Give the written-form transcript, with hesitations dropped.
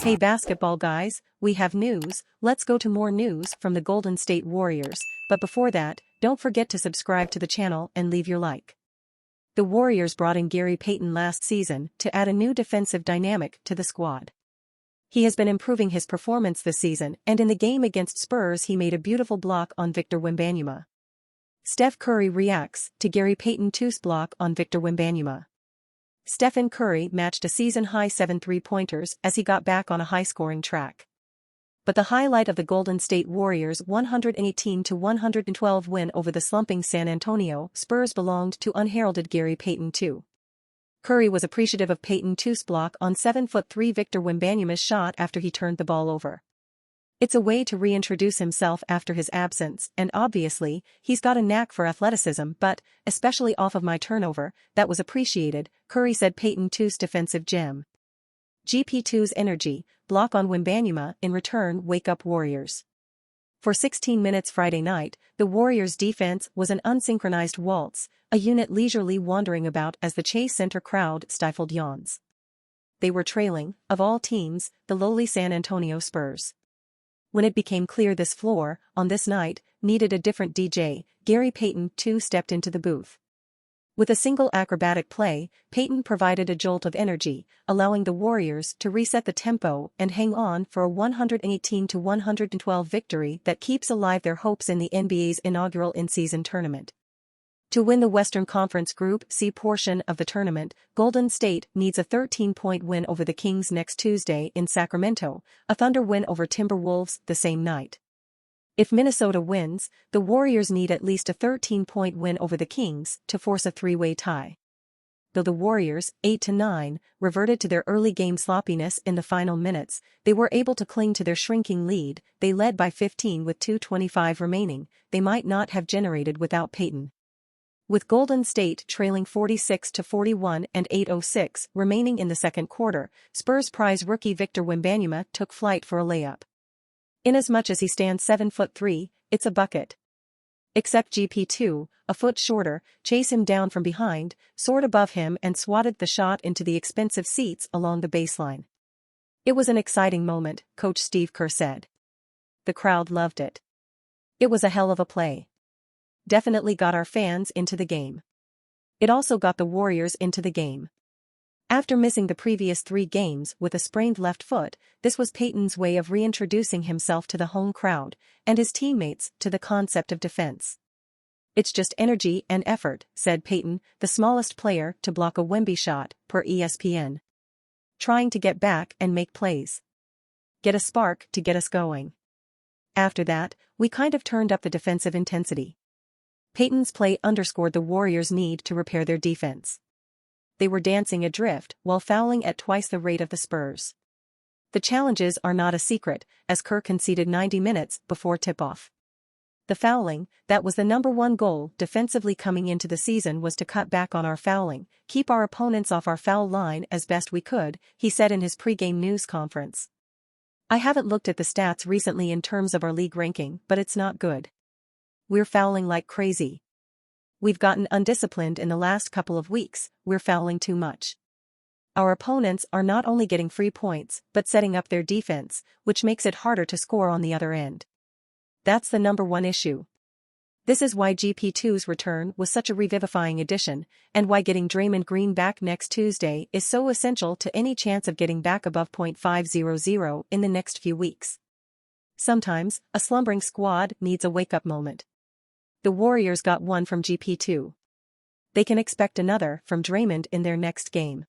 Hey basketball guys, we have news. Let's go to more news from the Golden State Warriors, but before that, don't forget to subscribe to the channel and leave your like. The Warriors brought in Gary Payton last season to add a new defensive dynamic to the squad. He has been improving his performance this season, and in the game against Spurs he made a beautiful block on Victor Wembanyama. Steph Curry reacts to Gary Payton 2's block on Victor Wembanyama. Stephen Curry matched a season-high 7 3-pointers as he got back on a high-scoring track. But the highlight of the Golden State Warriors' 118-112 win over the slumping San Antonio Spurs belonged to unheralded Gary Payton 2. Curry was appreciative of Payton 2's block on 7'3" Victor Wembanyama's shot after he turned the ball over. It's a way to reintroduce himself after his absence, and obviously, he's got a knack for athleticism, but, especially off of my turnover, that was appreciated, Curry said. Payton 2's defensive gem. GP2's energy, block on Wembanyama, in return wake up Warriors. For 16 minutes Friday night, the Warriors' defense was an unsynchronized waltz, a unit leisurely wandering about as the Chase Center crowd stifled yawns. They were trailing, of all teams, the lowly San Antonio Spurs. When it became clear this floor, on this night, needed a different DJ, Gary Payton 2 stepped into the booth. With a single acrobatic play, Payton provided a jolt of energy, allowing the Warriors to reset the tempo and hang on for a 118-112 victory that keeps alive their hopes in the NBA's inaugural in-season tournament. To win the Western Conference Group C portion of the tournament, Golden State needs a 13-point win over the Kings next Tuesday in Sacramento, a Thunder win over Timberwolves the same night. If Minnesota wins, the Warriors need at least a 13-point win over the Kings to force a three-way tie. Though the Warriors, 8-9, reverted to their early game sloppiness in the final minutes, they were able to cling to their shrinking lead. They led by 15 with 2:25 remaining. They might not have generated without Payton. With Golden State trailing 46-41 and 8:06 remaining in the second quarter, Spurs prize rookie Victor Wembanyama took flight for a layup. Inasmuch as he stands 7'3", it's a bucket. Except GP2, a foot shorter, chased him down from behind, soared above him and swatted the shot into the expensive seats along the baseline. It was an exciting moment, Coach Steve Kerr said. The crowd loved it. It was a hell of a play. Definitely got our fans into the game. It also got the Warriors into the game. After missing the previous 3 games with a sprained left foot, this was Payton's way of reintroducing himself to the home crowd and his teammates to the concept of defense. It's just energy and effort, said Payton, the smallest player to block a Wemby shot, per ESPN. Trying to get back and make plays. Get a spark to get us going. After that, we kind of turned up the defensive intensity. Payton's play underscored the Warriors' need to repair their defense. They were dancing adrift while fouling at twice the rate of the Spurs. The challenges are not a secret, as Kerr conceded 90 minutes before tip-off. The fouling, that was the #1 goal defensively coming into the season, was to cut back on our fouling, keep our opponents off our foul line as best we could, he said in his pre-game news conference. I haven't looked at the stats recently in terms of our league ranking, but it's not good. We're fouling like crazy. We've gotten undisciplined in the last couple of weeks, we're fouling too much. Our opponents are not only getting free points but setting up their defense, which makes it harder to score on the other end. That's the #1 issue. This is why GP2's return was such a revivifying addition, and why getting Draymond Green back next Tuesday is so essential to any chance of getting back above .500 in the next few weeks. Sometimes, a slumbering squad needs a wake-up moment. The Warriors got one from GP2. They can expect another from Draymond in their next game.